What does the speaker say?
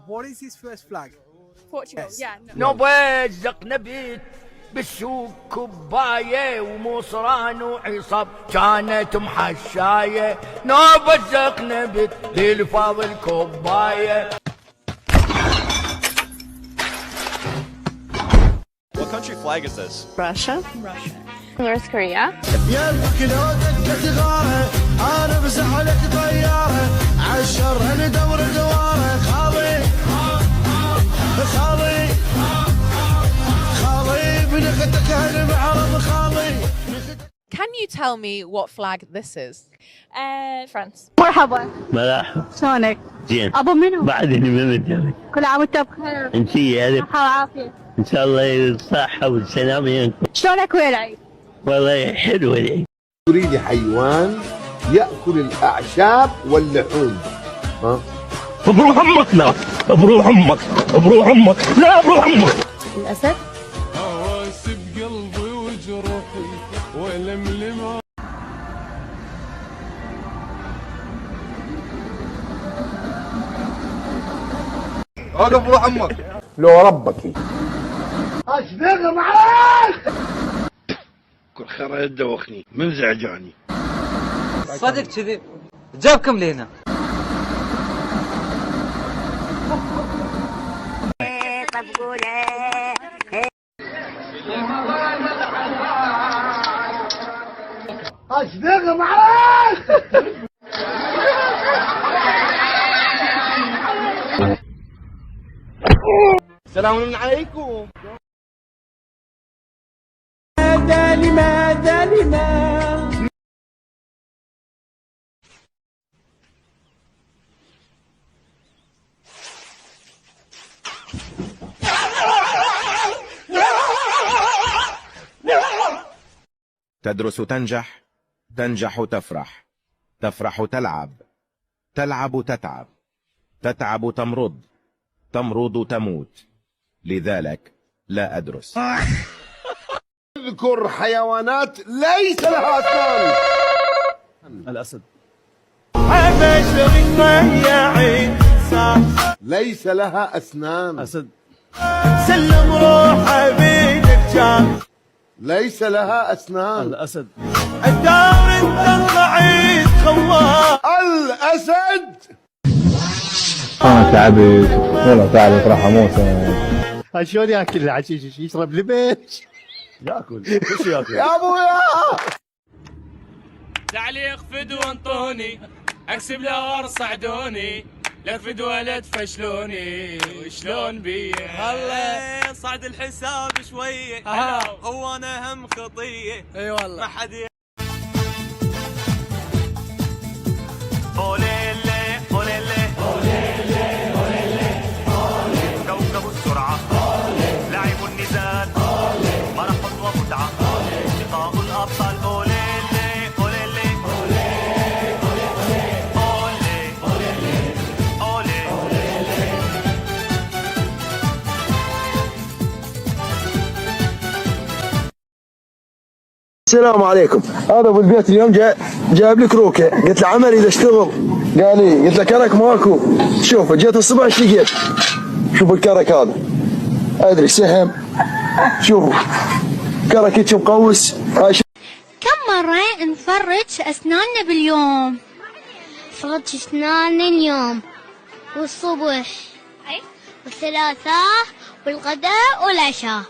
What is his first flag? Portugal. Yes. Yeah. No. نبزق نبيت بالسوق كباية ومصران وعصاب كانت محشاية نبزق نبيت للفاضل كباية. What country flag is this? Russia. Russia. North Korea. انا بزح لك طياره عالشر ندور دواره خالي بنختك انا بعرض خالي. Can you tell me what flag this is? France. مرحبا. مرحبا. شلونك؟ زين. ابو منو؟ بعدني ما متجوز. كل عام وانت بخير. انتي يعني صحة وعافية. ان شاء الله الصحة والسلامة ينكم. شلونك ويا العيد؟ والله حلو العيد. تريد حيوان يأكل الأعشاب واللحوم. ها؟ بروح امك لا بروح امك بروح امك لا بروح امك. الأسد. هواسي بقلبي وجروحي ولملمة. هذا بروح امك. لو ربك. اشبك معاك. كل خير يدوخني من زعجاني. صدق كذي جابكم لينا. اشبك معاك. السلام عليكم. لماذا تدرس تنجح، تنجح تفرح، تفرح تلعب، تلعب تتعب، تتعب تمرض، تمرض تموت، لذلك لا أدرس. اذكر حيوانات ليس لها أسنان. الاسد. ليس لها أسنان. اسد. سلم روح بيدك جان. ليس لها أسنان. الاسد. الدار انت ضعيف خوار. الأسد. تعبت والله تعبت راح اموت. شلون ياكل العشيش يشرب لبن؟ ياكل وش ياكل؟ يا ابويا تعليق فدو انطوني اكسب لور صعدوني لا فدو ولا تفشلوني وشلون بي هلا صعد الحساب شويه هو انا هم خطيه اي والله ما حد كوكب السرعه لعب النزال مرح ومتعه لقاء الابطال اوليلي اوليلي السلام عليكم. هذا ابو البيت اليوم جايب لك روكه. قلت له عمل اذا اشتغل. قال لي قلت له كرك ماكو. شوف جيت الصبح اشتقيت. شوف الكرك هذا ادري سهم. شوفوا كرك هيك مقوس. كم مرة نفرج أسناننا باليوم؟ فرج أسنان اليوم والصبح والثلاثاء والغداء والعشاء.